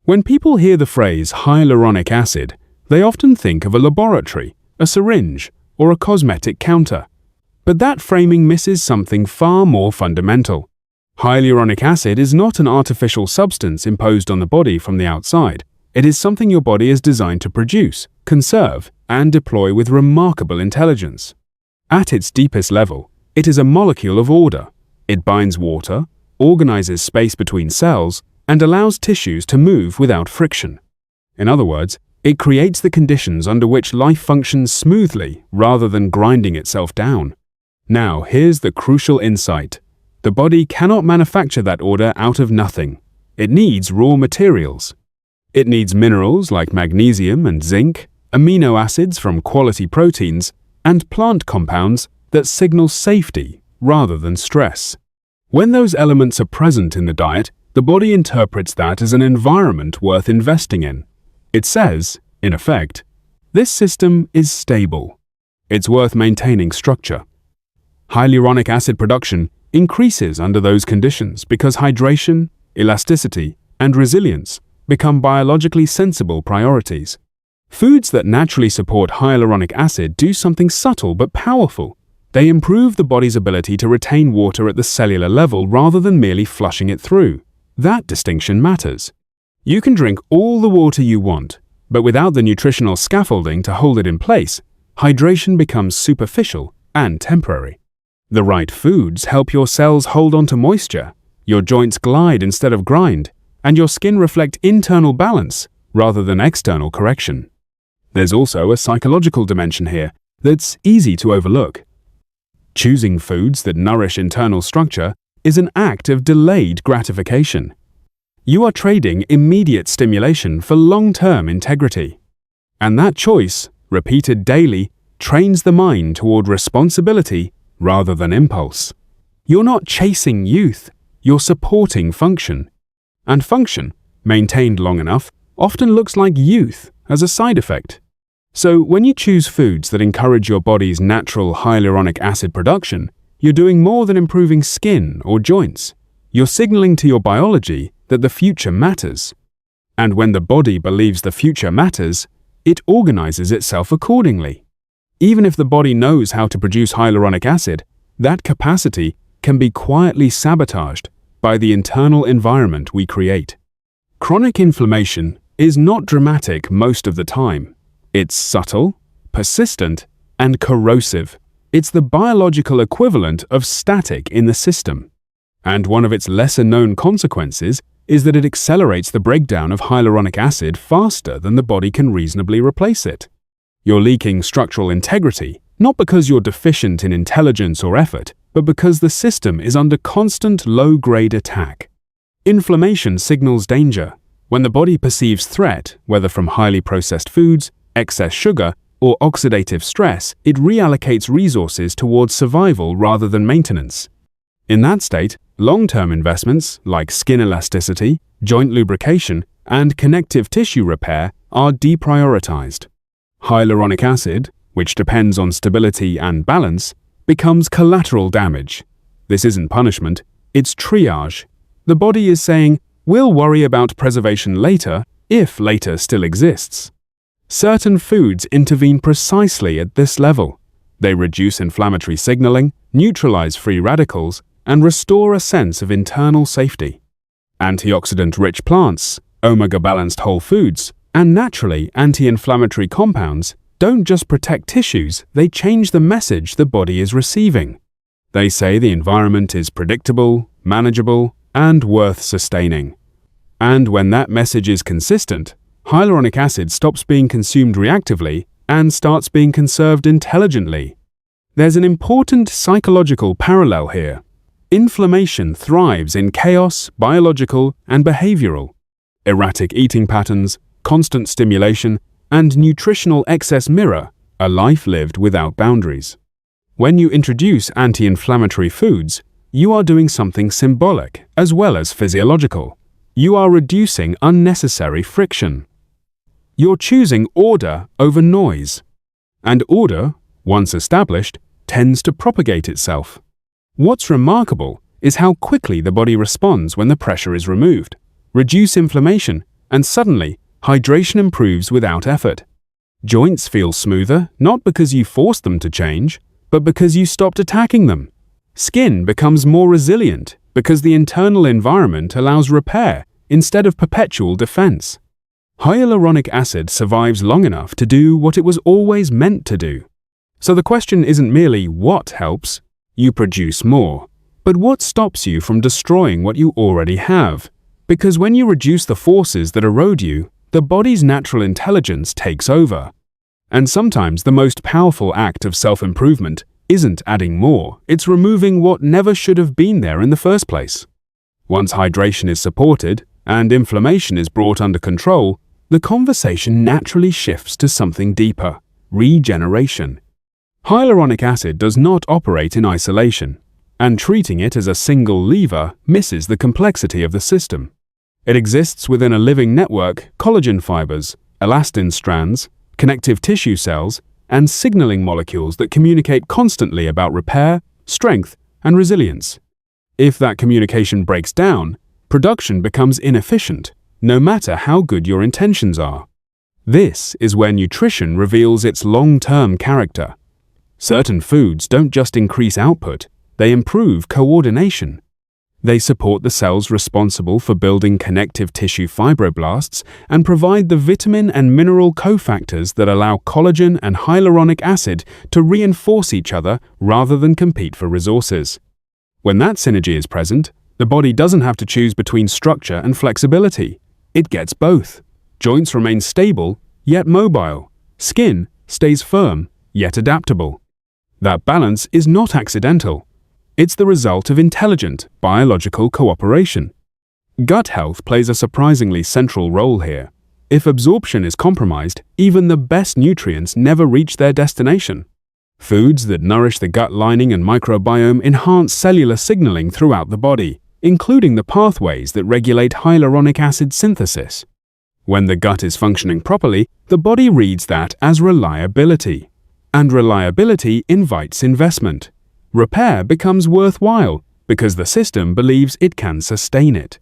When people hear the phrase hyaluronic acid, they often think of a laboratory, a syringe, or a cosmetic counter. But that framing misses something far more fundamental. Hyaluronic acid is not an artificial substance imposed on the body from the outside. It is something your body is designed to produce, conserve, and deploy with remarkable intelligence. At its deepest level, it is a molecule of order. It binds water, organizes space between cells, and allows tissues to move without friction. In other words, it creates the conditions under which life functions smoothly rather than grinding itself down. Now, here's the crucial insight. The body cannot manufacture that order out of nothing. It needs raw materials. It needs minerals like magnesium and zinc, amino acids from quality proteins, and plant compounds that signal safety rather than stress. When those elements are present in the diet, the body interprets that as an environment worth investing in. It says, in effect, this system is stable. It's worth maintaining structure. Hyaluronic acid production increases under those conditions because hydration, elasticity, and resilience become biologically sensible priorities. Foods that naturally support hyaluronic acid do something subtle but powerful. They improve the body's ability to retain water at the cellular level rather than merely flushing it through. That distinction matters. You can drink all the water you want, but without the nutritional scaffolding to hold it in place, hydration becomes superficial and temporary. The right foods help your cells hold on to moisture, your joints glide instead of grind, and your skin reflect internal balance rather than external correction. There's also a psychological dimension here that's easy to overlook. Choosing foods that nourish internal structure is an act of delayed gratification. You are trading immediate stimulation for long-term integrity. And that choice, repeated daily, trains the mind toward responsibility rather than impulse. You're not chasing youth, you're supporting function. And function, maintained long enough, often looks like youth as a side effect. So when you choose foods that encourage your body's natural hyaluronic acid production, you're doing more than improving skin or joints. You're signaling to your biology that the future matters. And when the body believes the future matters, it organizes itself accordingly. Even if the body knows how to produce hyaluronic acid, that capacity can be quietly sabotaged by the internal environment we create. Chronic inflammation is not dramatic most of the time. It's subtle, persistent, and corrosive. It's the biological equivalent of static in the system. And one of its lesser-known consequences is that it accelerates the breakdown of hyaluronic acid faster than the body can reasonably replace it. You're leaking structural integrity, not because you're deficient in intelligence or effort, but because the system is under constant low-grade attack. Inflammation signals danger. When the body perceives threat, whether from highly processed foods, excess sugar, or oxidative stress, it reallocates resources towards survival rather than maintenance. In that state, long-term investments like skin elasticity, joint lubrication, and connective tissue repair are deprioritized. Hyaluronic acid, which depends on stability and balance, becomes collateral damage. This isn't punishment, it's triage. The body is saying, we'll worry about preservation later, if later still exists. Certain foods intervene precisely at this level. They reduce inflammatory signaling, neutralize free radicals, and restore a sense of internal safety. Antioxidant-rich plants, omega-balanced whole foods, and naturally anti-inflammatory compounds don't just protect tissues, they change the message the body is receiving. They say the environment is predictable, manageable, and worth sustaining. And when that message is consistent, hyaluronic acid stops being consumed reactively and starts being conserved intelligently. There's an important psychological parallel here. Inflammation thrives in chaos, biological and behavioral. Erratic eating patterns, constant stimulation, and nutritional excess mirror a life lived without boundaries. When you introduce anti-inflammatory foods, you are doing something symbolic as well as physiological. You are reducing unnecessary friction. You're choosing order over noise. And order, once established, tends to propagate itself. What's remarkable is how quickly the body responds when the pressure is removed. Reduce inflammation, and suddenly, hydration improves without effort. Joints feel smoother, not because you forced them to change, but because you stopped attacking them. Skin becomes more resilient because the internal environment allows repair instead of perpetual defense. Hyaluronic acid survives long enough to do what it was always meant to do. So the question isn't merely what helps, you produce more, but what stops you from destroying what you already have. Because when you reduce the forces that erode you, the body's natural intelligence takes over. And sometimes the most powerful act of self-improvement isn't adding more, it's removing what never should have been there in the first place. Once hydration is supported and inflammation is brought under control, the conversation naturally shifts to something deeper: regeneration. Hyaluronic acid does not operate in isolation, and treating it as a single lever misses the complexity of the system. It exists within a living network: collagen fibers, elastin strands, connective tissue cells, and signaling molecules that communicate constantly about repair, strength, and resilience. If that communication breaks down, production becomes inefficient, no matter how good your intentions are. This is where nutrition reveals its long-term character. Certain foods don't just increase output, they improve coordination. They support the cells responsible for building connective tissue fibroblasts and provide the vitamin and mineral cofactors that allow collagen and hyaluronic acid to reinforce each other rather than compete for resources. When that synergy is present, the body doesn't have to choose between structure and flexibility. It gets both. Joints remain stable, yet mobile. Skin stays firm, yet adaptable. That balance is not accidental. It's the result of intelligent, biological cooperation. Gut health plays a surprisingly central role here. If absorption is compromised, even the best nutrients never reach their destination. Foods that nourish the gut lining and microbiome enhance cellular signaling throughout the body, including the pathways that regulate hyaluronic acid synthesis. When the gut is functioning properly, the body reads that as reliability. And reliability invites investment. Repair becomes worthwhile because the system believes it can sustain it.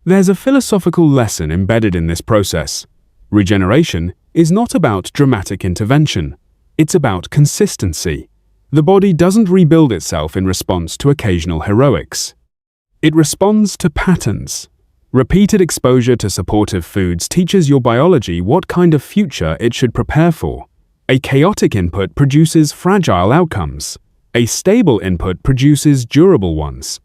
There's a philosophical lesson embedded in this process. Regeneration is not about dramatic intervention. It's about consistency. The body doesn't rebuild itself in response to occasional heroics. It responds to patterns. Repeated exposure to supportive foods teaches your biology what kind of future it should prepare for. A chaotic input produces fragile outcomes. A stable input produces durable ones.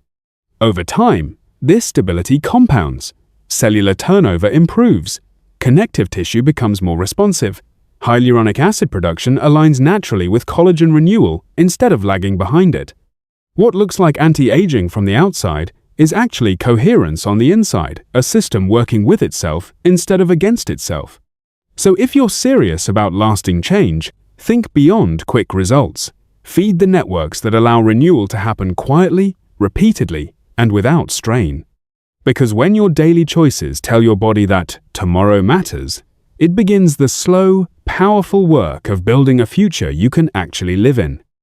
Over time, this stability compounds. Cellular turnover improves. Connective tissue becomes more responsive. Hyaluronic acid production aligns naturally with collagen renewal instead of lagging behind it. What looks like anti-aging from the outside is actually coherence on the inside, a system working with itself instead of against itself. So if you're serious about lasting change, think beyond quick results. Feed the networks that allow renewal to happen quietly, repeatedly, and without strain. Because when your daily choices tell your body that tomorrow matters, it begins the slow, powerful work of building a future you can actually live in.